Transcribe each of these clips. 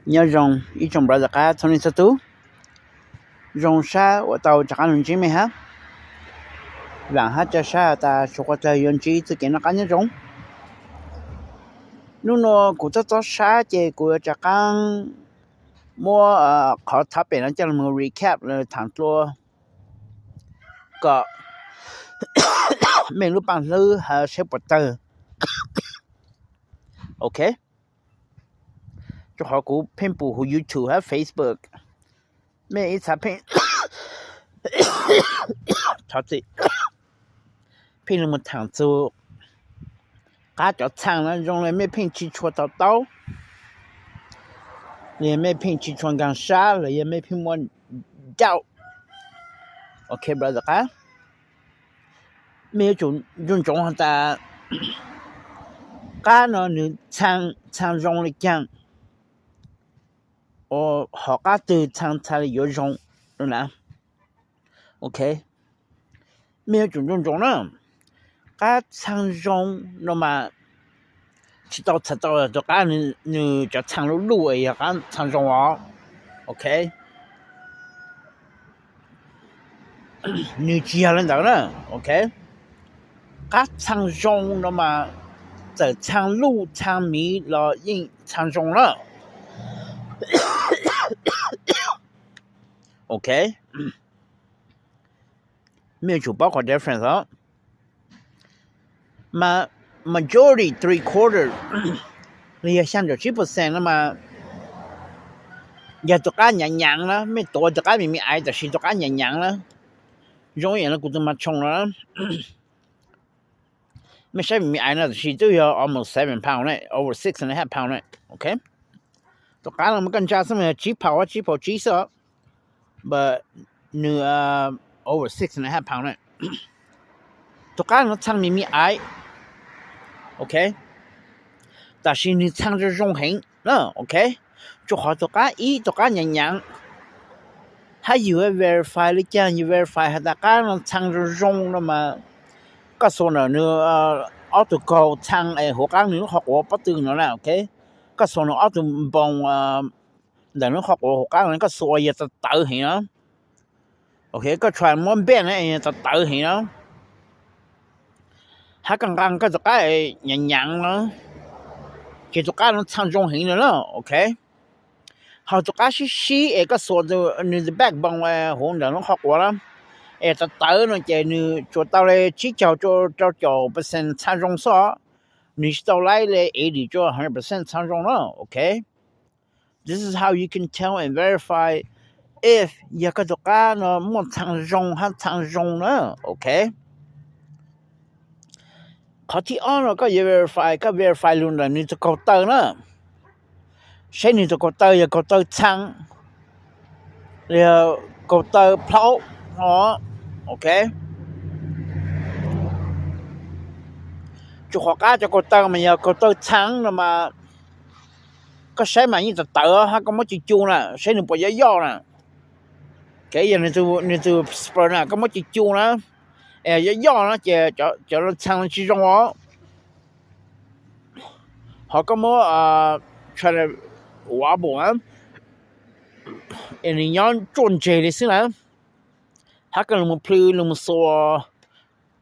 要用一种不是个从你这度用啥我到这个人机没哈然后这啥的说过在用机自己那个那种นู่นกูจะต่อช้าเจกูจะกันมัวขอทับเป็นแล้วจะมา recap เลยทางตัวก็ไม่รู้ปังลือหาเชฟปอเตอร์โอเคจะขอกูเพิ่มปูหู YouTube ฮะ Facebook ไม่อีสาเพิ่มชอบสิเพิ่มมันทางตัวกาจะ唱了用来没拼起错到刀也没拼起错刚杀了也没拼我掉 OK brother 啊没有种状的ก呢你唱用来讲我好个对唱的有用了 OK 没有种呢ก唱用那么知道了就ก你就唱路也ก唱用哦 OK 你记下来了 OK ก唱用那么在唱路唱米了应唱用了 OK 没有就包括 difference 哦嘛 majority 3/4 你要想着 7% 了嘛อย่าตัวกหยังๆนะไม่ตัวตัวกมีไอแต่สิตัวกหยังๆนะย้อนแล้วกูจะมาชงแล้วไม่ใช่มีไอนะแต่สิตัว almost 7 pound เนี่ย over 6.5 pound เนี่ยโอเคตัวกมันกันจะสมัยจีพาวจีซะ but เนื้อ over 6.5 pound เนี่ยตัวกมันทั้งมีไอOK 但是你唱着中hình đó OK 就好ตัวกตัวกยัง还有 verify 了讲有 verify 还大家唱着中了嘛ก็ส่วนเนื้อauto go 唱หัวกนี่học我不ตื่นแล้ว OK ก็ส่วน auto บงเดี๋ยวhọcหัวกนี่ก็ส่วนจะตื่นเห็น OK ก็传มันเป็นเนี่ยจะตื่นเห็น他刚刚个就个人了这就个唱中型了 OK 好就个是一个说的你的 backbone 红人学过了จะตื่นจะ你做到了只叫9% 唱中说你到来了80就 100% 唱中了 OK This is how you can tell and verify if 一个就个呢没唱中还唱中了 OKข้อที่อ้อก็ verify รุ่นละนี่จะกดเตอร์นะใช่นี่จะกดเตอร์อย่ากดเตอร์ช่างเรียกดเตอร์เพลาอ๋อโอเคจุกก้าจะกดเตอร์มันอย่ากดเตอร์ช่างนะมาก็ใช้มันนี่จะเตอร์ฮะก็ไม่จิจูนะใช้หนึ่งปอยย่อนะแกอย่างนี่จะสเปอร์นะก็ไม่จิจูนะ要呢叫人唱其中哦好个么穿的瓦布啊你要转这的是呢他跟我们 play 我们说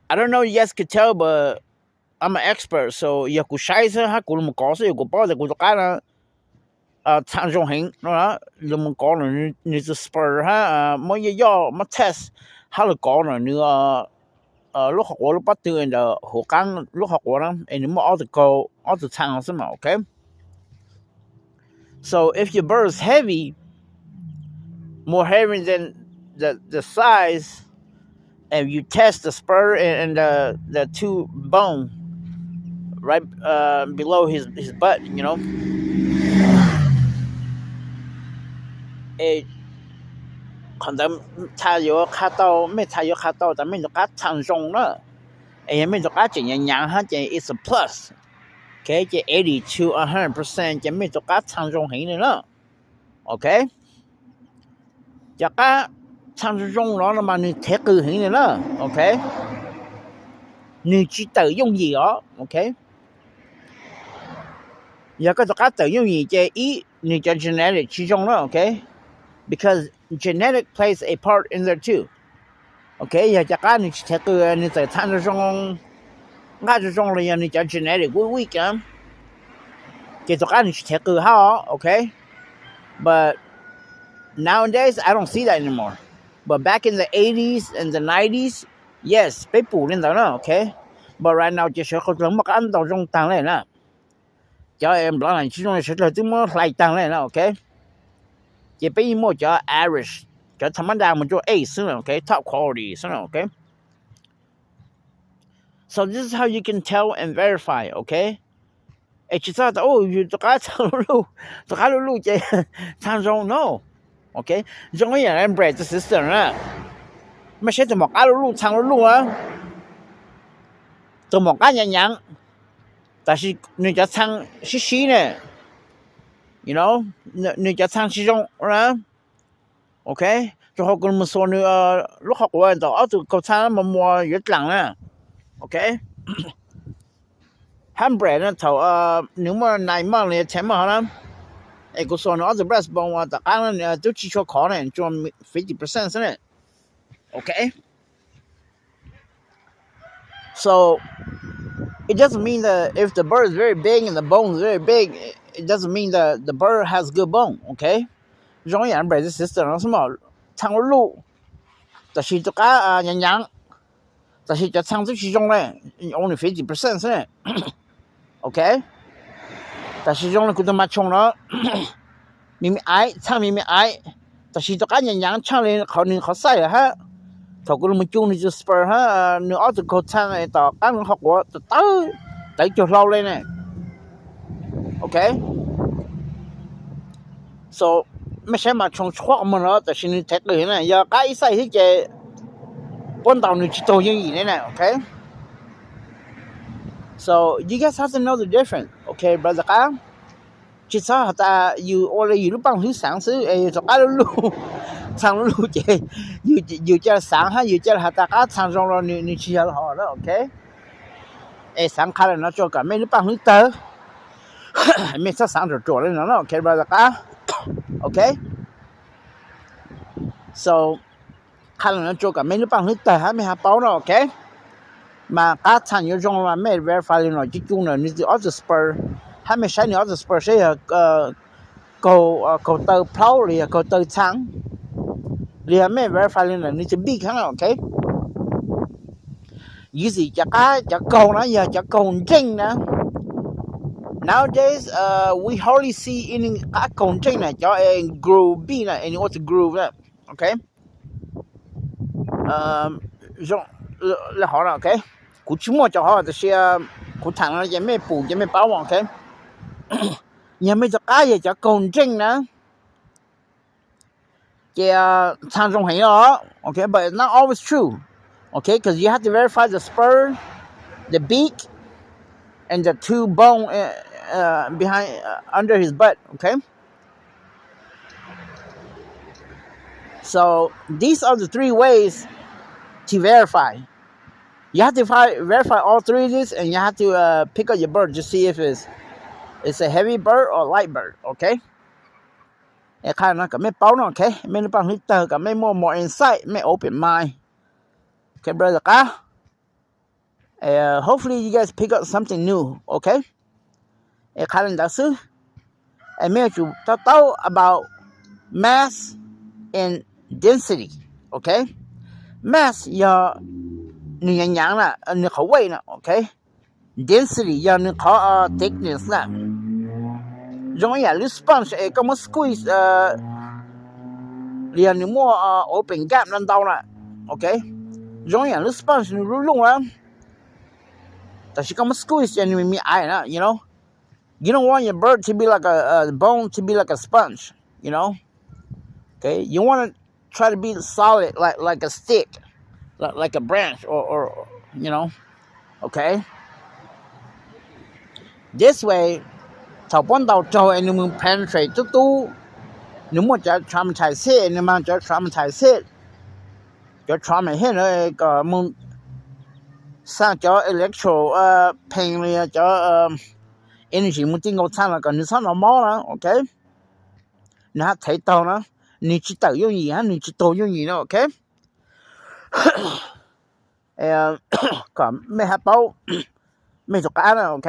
I don't know you guys could tell but I'm an expert so 要กูใช้ซะ他กู们搞是กู包的กู就干了唱中型那我们搞了你是 spur 哈没要没 test 他就搞了你lúc học của bắt từ là hồ căng lúc học của nó and more all the time okay so if your bird is heavy more heavy than the size and you test the spur and the two bone right below his butt you know可能他有看到没他有看到但没就个唱中了没就个真样哈这 is a plus okay 这80 to 100% 这没就个唱中型了 OK 这个唱中了嘛你贴个型了 OK 你知道用意哦 OK 这个就个用意这一你叫 genetic 其中了 okay because genetic plays a part in there too okay อยากจะการ你这个你在产生中那这种了你叫 genetic weak 啊给这个你这个好 okay but nowadays I don't see that anymore but back in the 80s and the 90s yes 被捕领导了 okay but right now 就是好像没按到中当来了叫 em 老人其中是了怎么来当来了 okay 也被么叫 average 叫他们们做 A 是了 okay top quality 是了 okay so this is how you can tell and verify okay 其实有这个长路这个路这长中 no okay 中原人 bread system 啊ไม่ใช่จะบอก路长路啊จะบอก样但是你จะ长细呢 you know 你จะ长其中啊 okay 就好跟我们说你如果我到就够长么么越长了 okay handbrake 呢头你们9 month 呢前嘛啦ก็ส่วนออสเบรสบอกว่าแต่การเนี่ยตัวที่ชั่วขอเนี่ยจน 50% ซะเนี่ย okay so it doesn't mean that if the bird is very big and the bone is very big it doesn't mean that the bird has good bone okay 容易人 brace system 什么长路แต่是ตัวก็ยังแต่是จะ长最其中呢 only 50% ซะเนี่ย okay但是用了กูต้องมาชงเนาะมีไอ้ช่างมีไอ้แต่สิตัวกันยังช่างเลยเขานึงเขาใส่ฮะเขากูมาจูนี่จะสเปอร์ฮะนึกเอาตัวเขาช่างไอ้ต่อกันเขาก็แต่จุดเราเลยเนี่ย okay so ไม่ใช่มาชงชวกมันเนาะแต่สินี่แท็กเลยนะอย่าใกล้ใส่ที่จะป้นตาวนี่จิตโตยังอีเนี่ย okay so you guys have to know the difference okay brother ครับ其实他有我了有帮去上是这个路长路这有这上哈有这他大家长中了你去要好了 OK 上开了那做个没你帮去得没啥上就做了那 OK brother 啊 OK so 开了那做个没你帮去得还没还包了 OK 嘛个长有种嘛没 verify 了这种呢你就 auto spur 还没ใช้ auto spur ใช้go tơ plow หรือ go tơ ช้างหรือไม่ verify เลยนี่จะ big ข้าง okay ยี่สิจะgo นะอย่าจะ go จริงนะ nowadays we hardly see any go จริงนะจะgroove B นะ any auto groove นะ okay แล้ว好了 okay กูชิมจะ好这些กูถัง了也没补也没包 okay ยังไม่จะกล้าจะโกงจริงนะจะทางตรงให้เหรอ okay but it's not always true okay because you have to verify the spur the beak and the two bone behind under his butt okay so these are the three ways to verify you have to verify all three of these and you have to pick up your bird to see if it's a heavy bird or light bird okay ค่านั้นก็ไม่เป้าเนาะ okay ไม่ได้ปังฮิตเตอร์ก็ไม่ more insight ไม่ open mind okay brother ค่ะhopefully you guys pick up something new okay ค่านั้นก็ซื้อไม่จะtalk about mass and density okay mass อย่าหนึ่งอย่างน่ะหนึ่งเขาไว้น่ะ okay density อย่าหนึ่งเขาthickness น่ะ容易response ก็มา squeeze เรียนมั่วopen gap นั่นเท่าน่ะ okay 容易response นี่รู้ลงแล้วแต่สิก็มา squeeze อย่างนี้มีไอ้นะ you know you don't want your bird to be like a bone to be like a sponge you know okay you want to try to be solid like a stick like a branch or you know okay this way ถ้าป้อนดาวโจไอ้นี่มึง penetrate ตู้นี่มันจะ traumatize นี่มันจะ traumatize จะ traumatize เลยก็มึงสร้างจะ electro pain เลยจะenergy มึงติ้งเอาสร้างแล้วก็นี่สร้าง normal นะ okay นะไถตอนะนี่จิตตอยู่นี่ฮะนี่จิตโตอยู่นี่เนาะโอเคก็ไม่ฮะเป้าไม่ตกการนะโอเค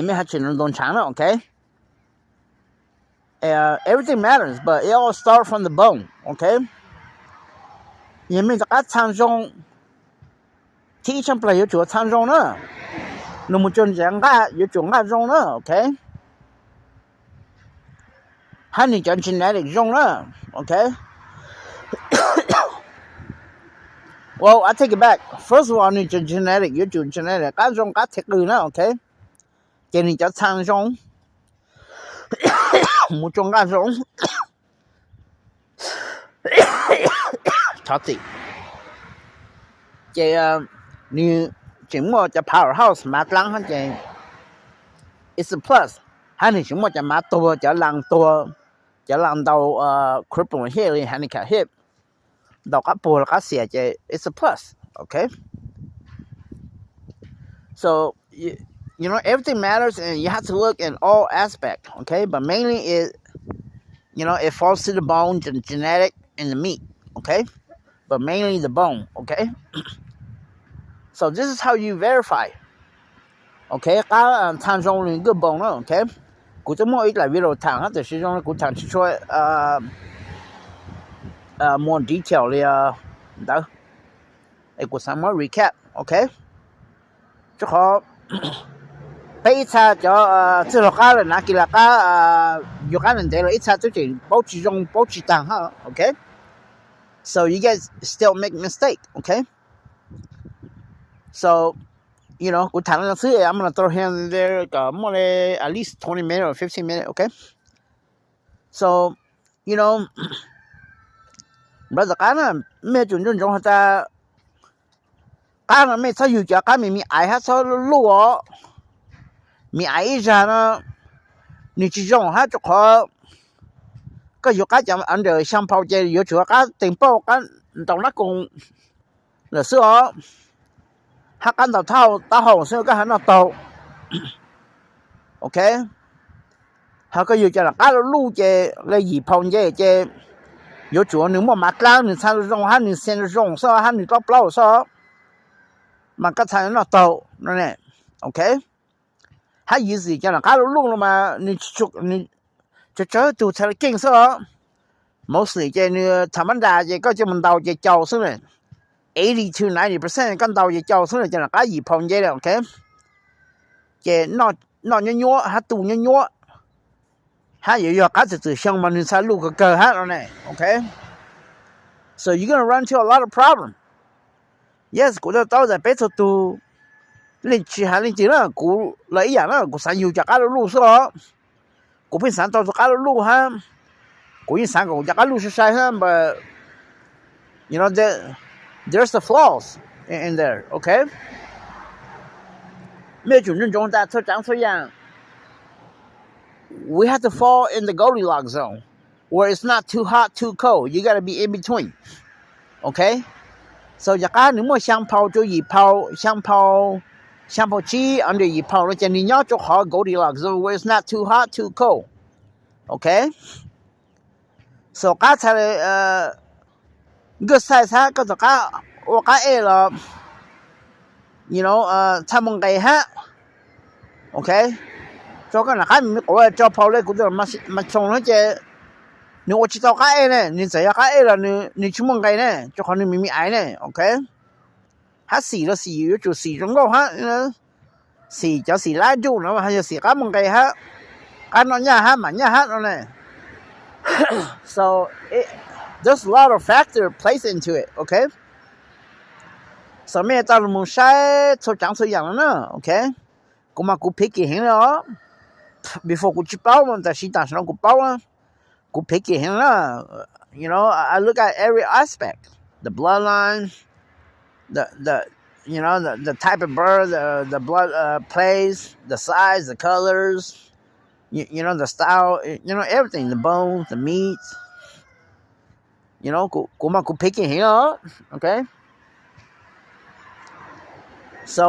ไม่ฮะชินโดนช้างนะโอเคeverything matters but it all starts from the bone okay ยังไม่ตกการ参中ที่ฉันเปล่าอยู่ตัว参中呢那么就讲个有种个中呢 okay 还你讲 genetic 中呢 okay well I take it back first of all 你讲 genetic 有种 genetic 个中个 take 呢 okay 叫你叫参中没种个中超级这你怎么จะ powerhouse มาหลังหั่นใจ it's a plus หานี่怎么จะมาตัวจะหลังตัวจะหลัง到cripple here handicap hip ดอกกะปูแล้วก็เสียใจ it's a plus okay so you know everything matters and you have to look in all aspects okay but mainly it falls to the bone and genetic and the meat okay but mainly the bone okay so this is how you verify okay ก็参中一个 bone 了 okay กูจะmore 一来 video 谈哈这其中กู谈出more detail เลยได้กูสามารถ recap okay 就好ไป一查就这个家人拿给了有个人得了一查就进保持中保持当哈 okay so you guys still make mistake okay so you know กูถามแล้วซื้อ I'm gonna throw him there ก็more at least 20 minutes or 15 minutes okay so you know บางครั้งน่ะไม่จนๆจะการไม่ใช่อยู่จากการมีไอ้ฮะซอลูอ๋อมีไอ้จ้านะ你这种哈就可ก็อยู่กับจังอันเดียว相抛ใจอยู่ชัวกับติงเป้ากันตรงนั้นคงเหลือเสือฮักกันต่อเท่าตาหงเสือก็หันต่อโอเคฮักก็อยู่จังการลูเจเลยหยีพงเจเจ有主你莫马拉你参中哈你先中说哈你到不了说嘛个参那到那呢 okay 还意思讲了假如录了嘛你就ดูทะเลเก่งซะ mostly เจนี่ธรรมดาเจก็จะมันเดาเจเจ้าซะเลย80 to 90% กันเดาเจเจ้าซะเลยจังก็หยีพงเจแล้ว okay เจนอยัวๆหาตูยัว他也要开始走相关的才路个高哈了呢 okay so you're going to run into a lot of problem yes กูจะต้อง在背后都练习还练习了กู来一样了กู想有这个路说กูเป็น想到这个路哈กู一想我这个路是啥哈 but you know there's the flaws in there okay 没准正中在这讲这样we have to fall in the Goldilocks zone where it's not too hot, too cold. You got to be in between. Okay? So อยากการนึกว่า相抛就一抛相抛机 under 一抛了你要就好 Goldilocks zone where it's not too hot, too cold. Okay? So 刚才个赛赛个我了 you know 他们给哈 Okay?做个那还没我叫跑来，我就嘛从那些，你我知道该呢，你这样该了，你去问该呢，就可能咪爱呢 ，OK？ 还死了死，有就死中个哈，死就死来住，然后还就死个问该哈，干那呀哈，蛮呀哈了呢。So there's a lot of factor plays into it, okay? So 咩到了冇晒，做讲做样了呢 ，OK？ กูมากูพิกเห็นแล้ว before กูจิเป้ามันแต่สิตาสนกูเป้ากูพิกเห็นแล้ว you know I look at every aspect the bloodline the you know the type of bird the blood plays the size the colors you know the style you know everything the bones the meat you know กูมากูพิกเห็นแล้ว okay so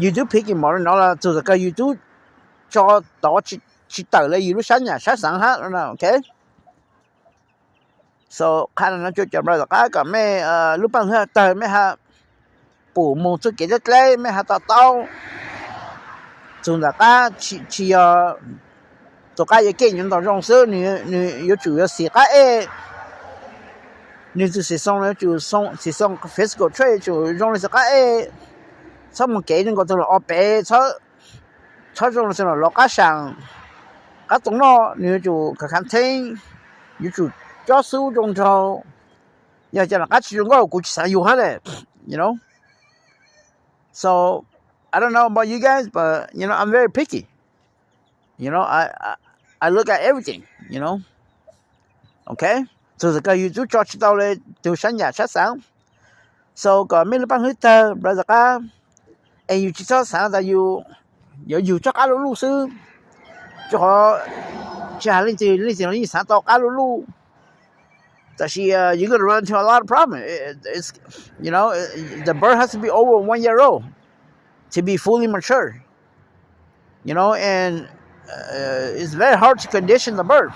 you do picking more no la to the you do cho to 去到了一路山呀山上哈okay so 看了就叫不了个咩路帮哈到咩哈ปูมูสุกิจเลยไม่หาต่อจน个去要做个也给人到用手你有主要是个你就是送了就送是送 physical trade 就用的是个他们给人个都了白他用的是落个上个懂了你就看听你就教书中头要叫个其中个估计上有哈嘞 you know So, I don't know about you guys, but, you know, I'm very picky. You know, I look at everything, you know. Okay? So, 这个有就抓到了就山下山上 So, 个没了帮黑的不是个有知道上的有做个路是就好家里你上到个路但是you're going to run into a lot of problems. It's, you know, the bird has to be over 1 year old to be fully mature. You know, and it's very hard to condition the bird.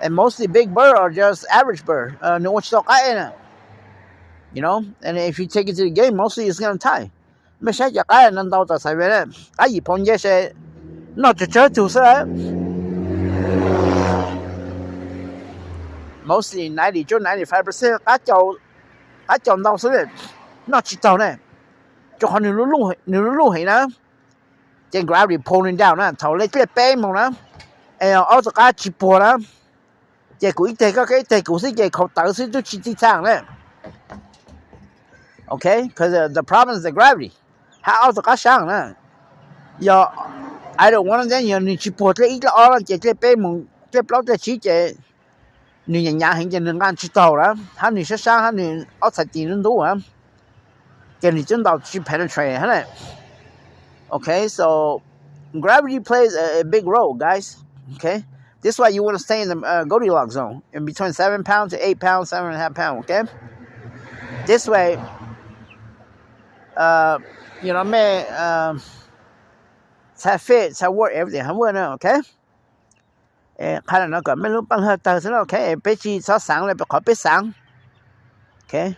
And mostly big bird are just average bird. You know, and if you take it to the game, mostly it's going to die. ไม่ใช่จะได้นั่นเราจะใส่ไว้เนี่ยไอ้พงเยเชนอกจากเจอถูกซะ Mostly 90 to 95% các chồng đâu số này nó chỉ tàu này cho họ nửa luôn hay nó trên gravity pulling down nó thầu lấy cái bé mong nó ở tất cả chỉ bùa đó chạy của ít cái chạy của sĩ chạy khẩu tử sĩ tôi chỉ sang đấy okay because the problem is the gravity how ở tất cả sang đó giờ I don't want to then you chỉ bùa lấy ít là ở chạy cái bé mong cái bao cái chỉ chạy你人家很简单按知道了他你是上他你outside 敌人多啊给你真到去 penetrate 哈嘞 Okay so gravity plays a big role guys okay this is why you want to stay in the Goldilocks zone in between 7 pounds to 8 pounds 7.5 pounds okay this way you know may fit work everything okay看了那个没有帮他但是 OK 被去上上了不被上 OK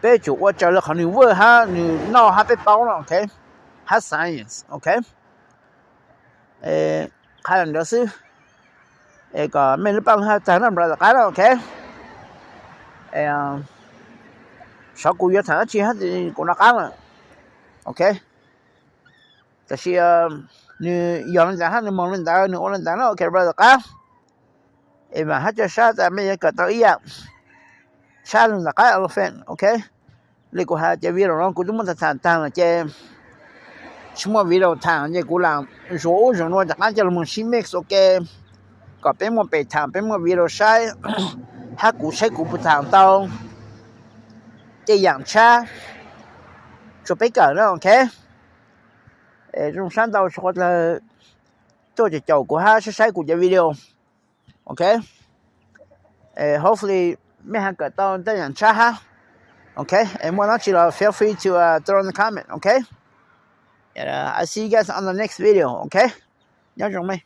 被就我叫了可能问他你脑还被包了 OK 还 science OK 看了就是那个没有帮他但是不知道干了 OK 小姑爷他去他就跟他干了 OK 这是你有人在他你忙人在你我人在那 OK 不知道干嘛他就杀在没个到一样杀人在干 elephant OK 你个还这为了กู就没得谈了这什么为了谈这กู让说我说我在这么新 mix OK ก็เป็นมันไปทางเป็นมันวิโรใช้ถ้ากูใช้กู不ทาง到这样差就被搞了 OK trong sáng đầu hoặc là tôiจะchào của ha sẽ sai của video okay hopefully mấy hàng cỡ tao tới nhận cha ha okay and more not feel free to throw in the comment okay and I see you guys on the next video okay nhớ trong mày